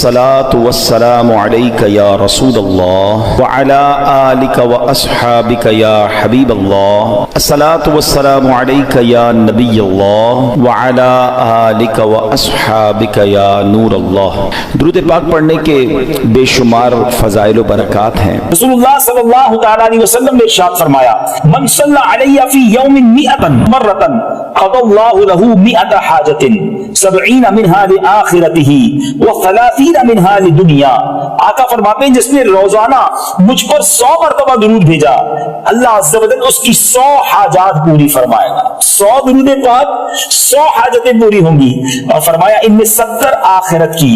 الصلاة والسلام عليك يا رسول الله وعلى آلك وأصحابك يا حبيب الله. الصلاة والسلام عليك يا نبي الله وعلى آلك وأصحابك يا نور الله. درود پاک پڑھنے کے بے شمار فضائل و برکات ہیں. رسول اللہ صلی اللہ تعالی علیہ وسلم نے ارشاد فرمایا من صلی علی فی یوم 100 مرۃ قضى اللہ له 100 حاجۃ 70 منها لآخرتہ و30 منها لدنیا. آقا فرماتے ہیں جس نے روزانہ مجھ پر 100 مرتبہ درود بھیجا اللہ عز و جل اس کی 100 حاجات پوری فرمائے گا. 100 درود پاک 100 حاجتیں پوری ہوں گی. اور فرمایا ان میں 70 آخرت کی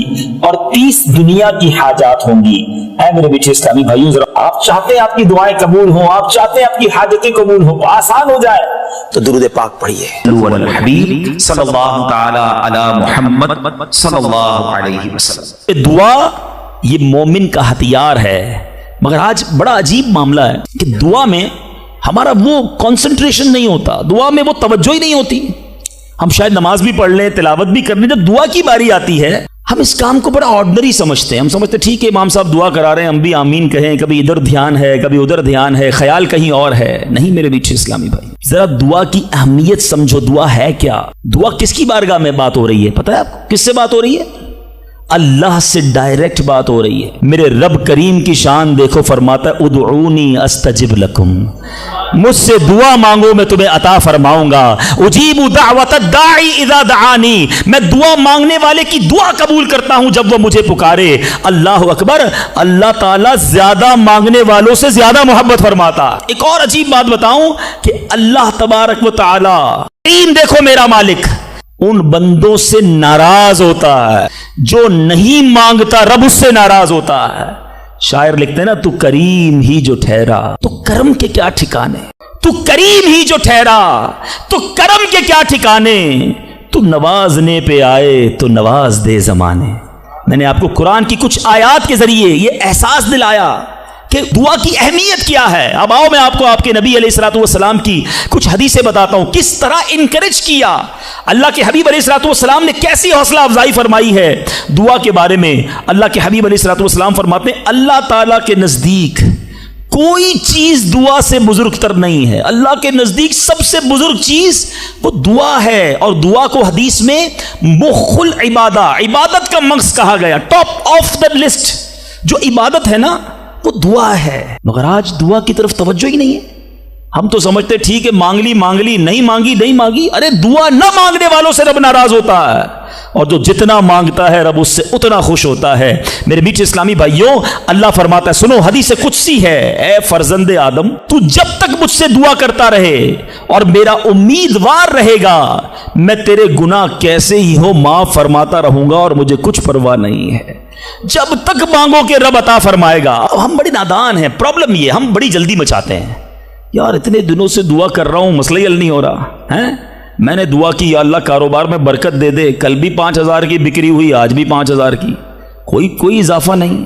اور 30 دنیا کی حاجات ہوں گی. اے میرے بیٹے اسلامی بھائیوں، ذرا آپ چاہتے ہیں آپ کی دعائیں قبول ہوں، آپ چاہتے ہیں آپ کی حاجتیں قبول ہوں، آسان ہو جائے تو درود پاک پڑھیے. الحبیب صلی اللہ تعالی علی محمد صلی اللہ علیہ وسلم. دعا یہ مومن کا ہتھیار ہے. مگر آج بڑا عجیب معاملہ ہے کہ دعا میں ہمارا وہ کنسنٹریشن نہیں ہوتا، دعا میں وہ توجہ ہی نہیں ہوتی. ہم شاید نماز بھی پڑھ لیں، تلاوت بھی کر لیں، جب دعا کی باری آتی ہے ہم اس کام کو بڑا آرڈنری سمجھتے ہیں. ہم سمجھتے ہیں ٹھیک ہے امام صاحب دعا کرا رہے ہیں، ہم بھی آمین کہیں، کبھی ادھر دھیان ہے کبھی ادھر دھیان ہے، خیال کہیں اور ہے. نہیں میرے بیچ اسلامی بھائی، ذرا دعا کی اہمیت سمجھو. دعا ہے کیا؟ دعا کس کی بارگاہ میں بات ہو رہی ہے پتہ ہے آپ کو؟ کس سے بات ہو رہی ہے؟ اللہ سے ڈائریکٹ بات ہو رہی ہے. میرے رب کریم کی شان دیکھو، فرماتا ہے ادعونی استجب لکم، مجھ سے دعا مانگو میں تمہیں عطا فرماؤں گا. اجیب دعوت الداعی اذا دعانی، میں دعا مانگنے والے کی دعا قبول کرتا ہوں جب وہ مجھے پکارے. اللہ اکبر. اللہ تعالیٰ زیادہ مانگنے والوں سے زیادہ محبت فرماتا. ایک اور عجیب بات بتاؤں کہ اللہ تبارک و تعالی دیکھو میرا مالک ان بندوں سے ناراض ہوتا ہے جو نہیں مانگتا، رب اس سے ناراض ہوتا ہے. شاعر لکھتے ہیں نا تو کریم ہی جو ٹھہرا تو کرم کے کیا ٹھکانے، تو کریم ہی جو ٹھہرا تو کرم کے کیا ٹھکانے، تو نوازنے پہ آئے تو نواز دے زمانے. میں نے آپ کو قرآن کی کچھ آیات کے ذریعے یہ احساس دلایا کہ دعا کی اہمیت کیا ہے. اب آؤ میں آپ کو آپ کے نبی علیہ الصلوۃ والسلام کی کچھ حدیثیں بتاتا ہوں، کس طرح انکریج کیا اللہ کے حبیب علیہ الصلوۃ والسلام نے، کیسی حوصلہ افزائی فرمائی ہے دعا کے بارے میں. اللہ کے حبیب علیہ الصلوۃ والسلام فرماتے ہیں اللہ تعالیٰ کے نزدیک کوئی چیز دعا سے بزرگ تر نہیں ہے. اللہ کے نزدیک سب سے بزرگ چیز وہ دعا ہے. اور دعا کو حدیث میں مخ العبادہ، عبادت کا مغز کہا گیا. ٹاپ آف دا لسٹ جو عبادت ہے نا وہ دعا ہے. مگر آج دعا کی طرف توجہ ہی نہیں ہے. ہم تو سمجھتے ٹھیک ہے مانگ لی نہیں مانگی. ارے دعا نہ مانگنے والوں سے رب ناراض ہوتا ہے، اور جو جتنا مانگتا ہے رب اس سے اتنا خوش ہوتا ہے. میرے میٹھے اسلامی بھائیوں، اللہ فرماتا ہے، سنو حدیث قدسی ہے، اے فرزند آدم تو جب تک مجھ سے دعا کرتا رہے اور میرا امیدوار رہے گا میں تیرے گناہ کیسے ہی ہو معاف فرماتا رہوں گا اور مجھے کچھ پرواہ نہیں ہے. جب تک مانگو کہ رب عطا فرمائے گا. ہم بڑے نادان ہیں. پرابلم یہ ہم بڑی جلدی مچاتے ہیں. یار اتنے دنوں سے دعا کر رہا ہوں مسئلہ ہی حل نہیں ہو رہا ہے. میں نے دعا کی یا اللہ کاروبار میں برکت دے دے، کل بھی 5000 کی بکری ہوئی، آج بھی 5000 کی، کوئی اضافہ نہیں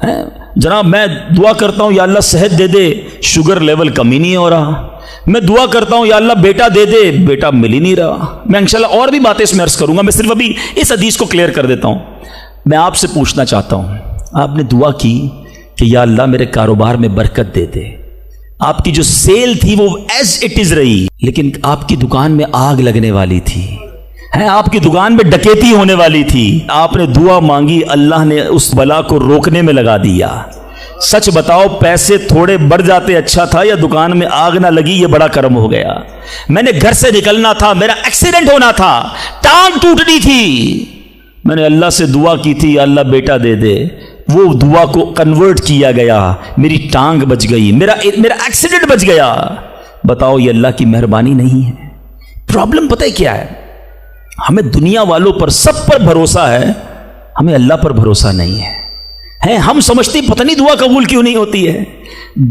ہے. جناب میں دعا کرتا ہوں یا اللہ صحت دے دے، شوگر لیول کم ہی نہیں ہو رہا. میں دعا کرتا ہوں یا اللہ بیٹا دے دے، بیٹا مل ہی نہیں رہا. میں انشاءاللہ اور بھی باتیں اس میں عرض کروں گا، میں صرف ابھی اس حدیث کو کلیئر کر دیتا ہوں. میں آپ سے پوچھنا چاہتا ہوں، آپ نے دعا کی کہ یا اللہ میرے کاروبار میں برکت دے دے. آپ کی جو سیل تھی وہ ایز اٹ از رہی، لیکن آپ کی دکان میں آگ لگنے والی تھی، آپ کی دکان میں ڈکیتی ہونے والی تھی. آپ نے دعا مانگی، اللہ نے اس بلا کو روکنے میں لگا دیا. سچ بتاؤ پیسے تھوڑے بڑھ جاتے اچھا تھا، یا دکان میں آگ نہ لگی یہ بڑا کرم ہو گیا. میں نے گھر سے نکلنا تھا، میرا ایکسیڈنٹ ہونا تھا، ٹانگ ٹوٹنی تھی، میں نے اللہ سے دعا کی تھی اللہ بیٹا دے دے، وہ دعا کو کنورٹ کیا گیا، میری ٹانگ بچ گئی، میرا ایکسیڈنٹ بچ گیا. بتاؤ یہ اللہ کی مہربانی نہیں ہے؟ پرابلم پتہ ہے کیا ہے؟ ہمیں دنیا والوں پر سب پر بھروسہ ہے، ہمیں اللہ پر بھروسہ نہیں ہے. ہم سمجھتے پتہ نہیں دعا قبول کیوں نہیں ہوتی ہے.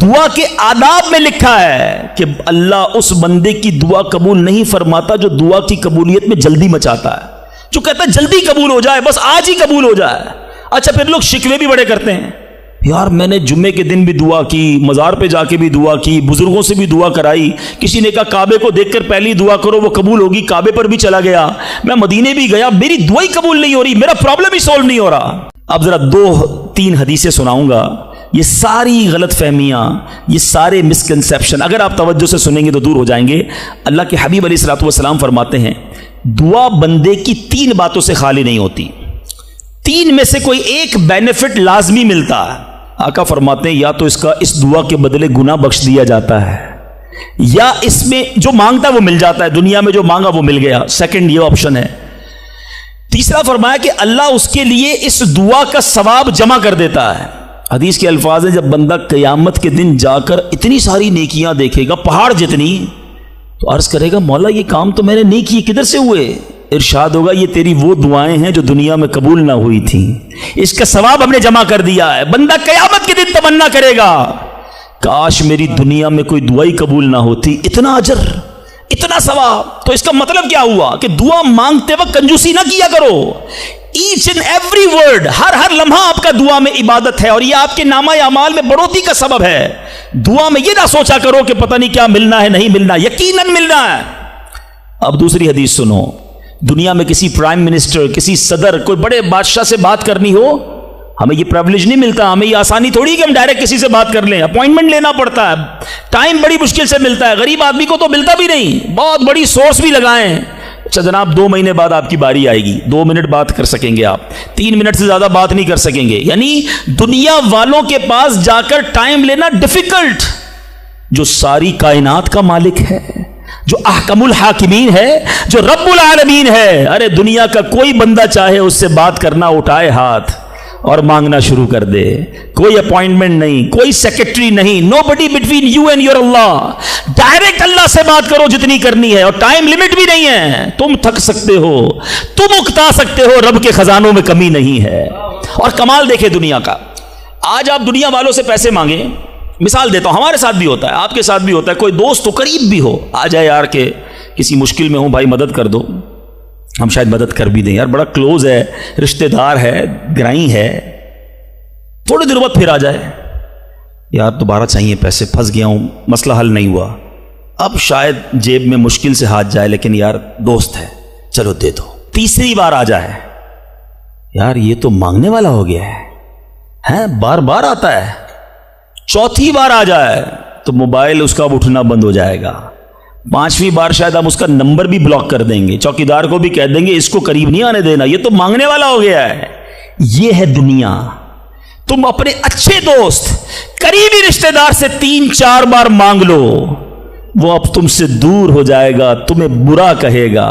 دعا کے آداب میں لکھا ہے کہ اللہ اس بندے کی دعا قبول نہیں فرماتا جو دعا کی قبولیت میں جلدی مچاتا ہے، جو کہتا ہے جلدی قبول ہو جائے، بس آج ہی قبول ہو جائے. اچھا پھر لوگ شکوے بھی بڑے کرتے ہیں، یار میں نے جمعے کے دن بھی دعا کی، مزار پہ جا کے بھی دعا کی، بزرگوں سے بھی دعا کرائی، کسی نے کہا کعبے کو دیکھ کر پہلی دعا کرو وہ قبول ہوگی، کعبے پر بھی چلا گیا، میں مدینے بھی گیا، میری دعا ہی قبول نہیں ہو رہی، میرا پرابلم ہی سولو نہیں ہو رہا. اب ذرا 2-3 حدیثیں سناؤں گا. یہ ساری غلط فہمیاں, یہ سارے مسکنسیپشن اگر آپ توجہ سے سنیں گے تو دور ہو جائیں گے. اللہ کے حبیب علیہ الصلوۃ والسلام فرماتے ہیں دعا بندے کی 3 باتوں سے خالی نہیں ہوتی. 3 میں سے کوئی ایک بینیفٹ لازمی ملتا ہے. آقا فرماتے ہیں یا تو اس دعا کے بدلے گناہ بخش دیا جاتا ہے, یا اس میں جو مانگتا ہے وہ مل جاتا ہے, دنیا میں جو مانگا وہ مل گیا. سیکنڈ یہ آپشن ہے. تیسرا فرمایا کہ اللہ اس کے لیے اس دعا کا ثواب جمع کر دیتا ہے. حدیث کے الفاظ ہیں جب بندہ قیامت کے دن جا کر اتنی ساری نیکیاں دیکھے گا, پہاڑ جتنی, تو عرض کرے گا مولا یہ کام تو میں نے نہیں کیے, کدھر سے ہوئے؟ ارشاد ہوگا یہ تیری وہ دعائیں ہیں جو دنیا میں قبول نہ ہوئی تھیں, اس کا ثواب ہم نے جمع کر دیا ہے. بندہ قیامت کے دن تمنا کرے گا کاش میری دنیا میں کوئی دعا ہی قبول نہ ہوتی, اتنا اجر, اتنا ثواب. تو اس کا مطلب کیا ہوا کہ دعا مانگتے وقت کنجوسی نہ کیا کرو. ایچ اینڈ ایوری ورڈ, ہر لمحہ آپ کا دعا میں عبادت ہے, اور یہ آپ کے نامہ اعمال میں بڑھوتری کا سبب ہے. دعا میں یہ نہ سوچا کرو کہ پتہ نہیں کیا ملنا ہے, نہیں ملنا, یقیناً ملنا ہے. اب دوسری حدیث سنو. دنیا میں کسی پرائم منسٹر, کسی صدر, کوئی بڑے بادشاہ سے بات کرنی ہو, ہمیں یہ پریویلیج نہیں ملتا, ہمیں یہ آسانی تھوڑی کہ ہم ڈائریکٹ کسی سے بات کر لیں. اپوائنٹمنٹ لینا پڑتا ہے, ٹائم بڑی مشکل سے ملتا ہے, غریب آدمی کو تو ملتا بھی نہیں, بہت بڑی سورس بھی لگائیں. اچھا جناب 2 مہینے بعد آپ کی باری آئے گی, 2 منٹ بات کر سکیں گے آپ, 3 منٹ سے زیادہ بات نہیں کر سکیں گے. یعنی دنیا والوں کے پاس جا کر ٹائم لینا ڈیفیکلٹ. جو ساری کائنات کا مالک ہے, جو احکم الحاکمین ہے, جو رب العالمین ہے, ارے دنیا کا کوئی بندہ چاہے اس سے بات کرنا اٹھائے ہاتھ اور مانگنا شروع کر دے. کوئی اپوائنٹمنٹ نہیں, کوئی سیکرٹری نہیں, no buddy between you and your Allah. Direct Allah سے بات کرو جتنی کرنی ہے, اور ٹائم لمٹ بھی نہیں ہے. تم تھک سکتے ہو, تم اکتا سکتے ہو, رب کے خزانوں میں کمی نہیں ہے. اور کمال دیکھے دنیا کا, آج آپ دنیا والوں سے پیسے مانگیں, مثال دیتا ہوں, ہمارے ساتھ بھی ہوتا ہے, آپ کے ساتھ بھی ہوتا ہے, کوئی دوست ہو, قریب بھی ہو, آ جائے یار کہ کسی مشکل میں ہوں بھائی مدد کر دو, ہم شاید مدد کر بھی دیں, یار بڑا کلوز ہے, رشتہ دار ہے, گرائی ہے. تھوڑے دیر بعد پھر آ جائے, یار دوبارہ چاہیے پیسے, پھنس گیا ہوں, مسئلہ حل نہیں ہوا. اب شاید جیب میں مشکل سے ہاتھ جائے, لیکن یار دوست ہے, چلو دے دو. تیسری بار آ جائے, یار یہ تو مانگنے والا ہو گیا ہے, بار بار آتا ہے. چوتھی بار آ جائے تو موبائل اس کا اٹھنا بند ہو جائے گا. 5ویں بار شاید ہم اس کا نمبر بھی بلاک کر دیں گے, چوکیدار کو بھی کہہ دیں گے اس کو قریب نہیں آنے دینا, یہ تو مانگنے والا ہو گیا ہے. یہ ہے دنیا. تم اپنے اچھے دوست, قریبی رشتہ دار سے 3-4 بار مانگ لو, وہ اب تم سے دور ہو جائے گا, تمہیں برا کہے گا.